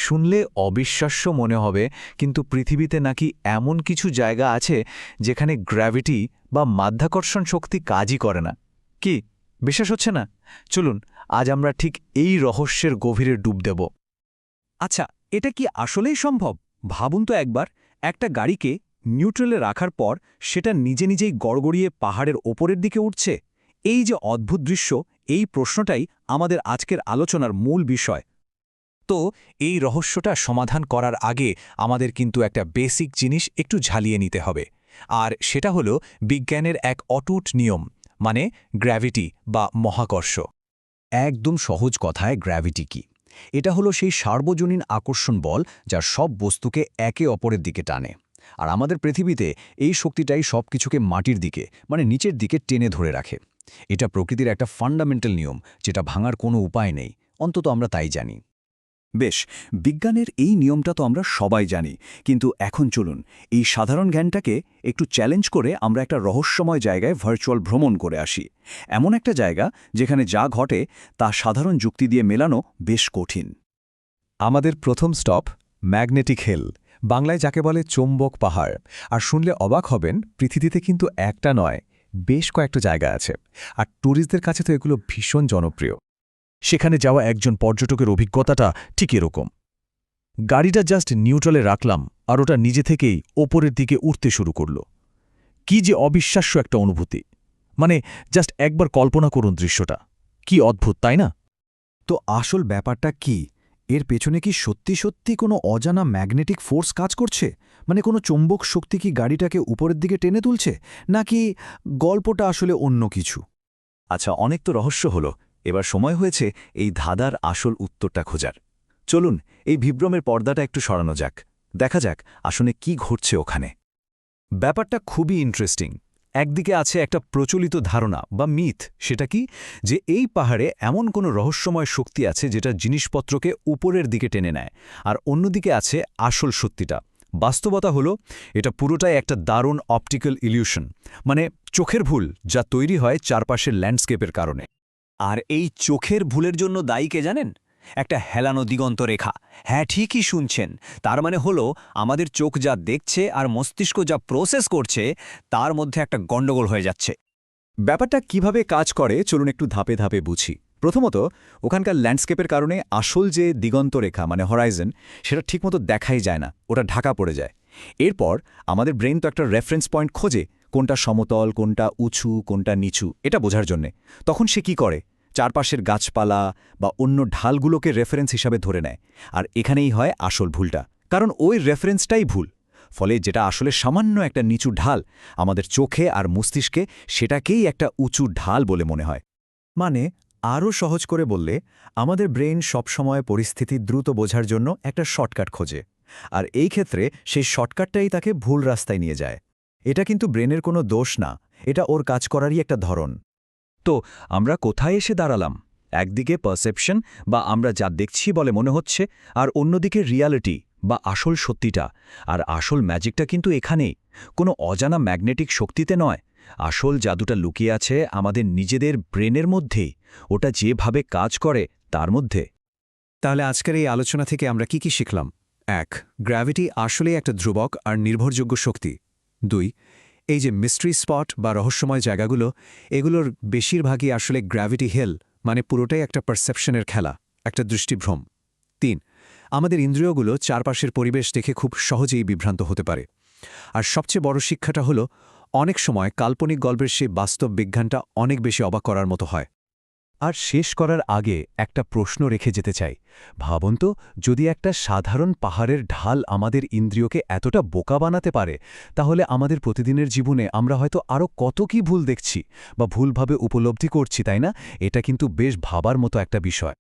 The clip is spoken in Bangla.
শুনলে অবিশ্বাস্য মনে হবে, কিন্তু পৃথিবীতে নাকি এমন কিছু জায়গা আছে যেখানে গ্র্যাভিটি বা মাধ্যাকর্ষণ শক্তি কাজই করে না। কি বিশ্বাস হচ্ছে না? চলুন আজ আমরা ঠিক এই রহস্যের গভীরে ডুব দেব। আচ্ছা, এটা কি আসলেই সম্ভব? ভাবুন তো একবার, একটা গাড়িকে নিউট্রালে রাখার পর সেটা নিজে নিজেই গড়গড়িয়ে পাহাড়ের ওপরের দিকে উঠছে। এই যে অদ্ভুত দৃশ্য, এই প্রশ্নটাই আমাদের আজকের আলোচনার মূল বিষয়। তো এই রহস্যটা সমাধান করার আগে আমাদের কিন্তু একটা বেসিক জিনিস একটু ঝালিয়ে নিতে হবে, আর সেটা হলো বিজ্ঞানের এক অটুট নিয়ম, মানে গ্র্যাভিটি বা মহাকর্ষ। একদম সহজ কথায় গ্র্যাভিটি কি? এটা হলো সেই সার্বজনীন আকর্ষণ বল যা সব বস্তুকে একে অপরের দিকে টানে। আর আমাদের পৃথিবীতে এই শক্তিটাই সব কিছুকে মাটির দিকে, মানে নিচের দিকে টেনে ধরে রাখে। এটা প্রকৃতির একটা ফান্ডামেন্টাল নিয়ম, যেটা ভাঙার কোনো উপায় নেই, অন্তত আমরা তাই জানি। বেশ, বিজ্ঞানের এই নিয়মটা তো আমরা সবাই জানি, কিন্তু এখন চলুন এই সাধারণ জ্ঞানটাকে একটু চ্যালেঞ্জ করে আমরা একটা রহস্যময় জায়গায় ভার্চুয়াল ভ্রমণ করে আসি। এমন একটা জায়গা যেখানে যা ঘটে তা সাধারণ যুক্তি দিয়ে মেলানো বেশ কঠিন। আমাদের প্রথম স্টপ ম্যাগনেটিক হিল, বাংলায় যাকে বলে চৌম্বক পাহাড়। আর শুনলে অবাক হবেন, পৃথিবীতে কিন্তু একটা নয়, বেশ কয়েকটা জায়গা আছে, আর ট্যুরিস্টদের কাছে তো এগুলো ভীষণ জনপ্রিয়। সেখানে যাওয়া একজন পর্যটকের অভিজ্ঞতাটা ঠিক এরকম। গাড়িটা জাস্ট নিউট্রালে রাখলাম আর ওটা নিজে থেকেই ওপরের দিকে উঠতে শুরু করল। কি যে অবিশ্বাস্য একটা অনুভূতি! মানে জাস্ট একবার কল্পনা করুন দৃশ্যটা, কি অদ্ভুত, তাই না? তো আসল ব্যাপারটা কি? এর পেছনে কি সত্যি সত্যি কোনো অজানা ম্যাগনেটিক ফোর্স কাজ করছে? মানে কোনো চৌম্বক শক্তি কি গাড়িটাকে উপরের দিকে টেনে তুলছে, নাকি গল্পটা আসলে অন্য কিছু? আচ্ছা, অনেক তো রহস্য হলো, এবার সময় হয়েছে এই ধাঁধার আসল উত্তরটা খোঁজার। চলুন এই বিভ্রমের পর্দাটা একটু সরানো যাক, দেখা যাক আসলে কি ঘটছে ওখানে। ব্যাপারটা খুবই ইন্টারেস্টিং। একদিকে আছে একটা প্রচলিত ধারণা বা মিথ, সেটা কি, যে এই পাহাড়ে এমন কোনো রহস্যময় শক্তি আছে যেটা জিনিসপত্রকে উপরের দিকে টেনে নেয়। আর অন্যদিকে আছে আসল সত্যিটা, বাস্তবতা হলো এটা পুরোটাই একটা দারুণ অপটিক্যাল ইলিউশন, মানে চোখের ভুল, যা তৈরি হয় চারপাশের ল্যান্ডস্কেপের কারণে। আর এই চোখের ভুলের জন্য দায়ী কে জানেন? একটা হেলানো দিগন্ত রেখা। হ্যাঁ, ঠিকই শুনছেন। তার মানে হলো আমাদের চোখ যা দেখছে আর মস্তিষ্ক যা প্রসেস করছে, তার মধ্যে একটা গণ্ডগোল হয়ে যাচ্ছে। ব্যাপারটা কিভাবে কাজ করে চলুন একটু ধাপে ধাপে বুঝি। প্রথমত, ওখানকার ল্যান্ডস্কেপের কারণে আসল যে দিগন্ত রেখা মানে হরাইজন, সেটা ঠিকমতো দেখাই যায় না, ওটা ঢাকা পড়ে যায়। এরপর আমাদের ব্রেন তো একটা রেফারেন্স পয়েন্ট খোঁজে, কোনটা সমতল, কোনটা উঁচু, কোনটা নিচু, এটা বোঝার জন্যে। তখন সে কি করে? চারপাশের গাছপালা বা অন্য ঢালগুলোকে রেফারেন্স হিসাবে ধরে নেয়। আর এখানেই হয় আসল ভুলটা, কারণ ওই রেফারেন্সটাই ভুল। ফলে যেটা আসলে সামান্য একটা নিচু ঢাল, আমাদের চোখে আর মস্তিষ্কে সেটাকেই একটা উঁচু ঢাল বলে মনে হয়। মানে আরও সহজ করে বললে, আমাদের ব্রেন সবসময় পরিস্থিতি দ্রুত বোঝার জন্য একটা শর্টকাট খোঁজে, আর এই ক্ষেত্রে সেই শর্টকাটটাই তাকে ভুল রাস্তায় নিয়ে যায়। এটা কিন্তু ব্রেনের কোনো দোষ না, এটা ওর কাজ করারই একটা ধরন। তো আমরা কোথায় এসে দাঁড়ালাম? একদিকে পারসেপশন বা আমরা যা দেখছি বলে মনে হচ্ছে, আর অন্যদিকে রিয়ালিটি বা আসল সত্যিটা। আর আসল ম্যাজিকটা কিন্তু এখানেই, কোনো অজানা ম্যাগনেটিক শক্তিতে নয়। আসল জাদুটা লুকিয়ে আছে আমাদের নিজেদের ব্রেনের মধ্যেই, ওটা যেভাবে কাজ করে তার মধ্যে। তাহলে আজকের এই আলোচনা থেকে আমরা কি কি শিখলাম? ১. গ্র্যাভিটি আসলেই একটা ধ্রুবক আর নির্ভরযোগ্য শক্তি। ২. এই যে মিস্ট্রি স্পট বা রহস্যময় জায়গাগুলো, এগুলোর বেশিরভাগই আসলে গ্র্যাভিটি হিল, মানে পুরোটাই একটা পারসেপশনের খেলা, একটা দৃষ্টিভ্রম। ৩. আমাদের ইন্দ্রিয়গুলো চারপাশের পরিবেশ দেখে খুব সহজেই বিভ্রান্ত হতে পারে। আর সবচেয়ে বড় শিক্ষাটা হলো, অনেক সময় কাল্পনিক গল্পের সেই বাস্তব বিজ্ঞানটা অনেক বেশি অবাক করার মতো হয়। আর শেষ করার আগে একটা প্রশ্ন রেখে যেতে চাই। ভাবুন তো, যদি একটা সাধারণ পাহাড়ের ঢাল আমাদের ইন্দ্রিয়কে এতটা বোকা বানাতে পারে, তাহলে আমাদের প্রতিদিনের জীবনে আমরা হয়তো আরও কত কি ভুল দেখছি বা ভুলভাবে উপলব্ধি করছি, তাই না? এটা কিন্তু বেশ ভাবার মতো একটা বিষয়।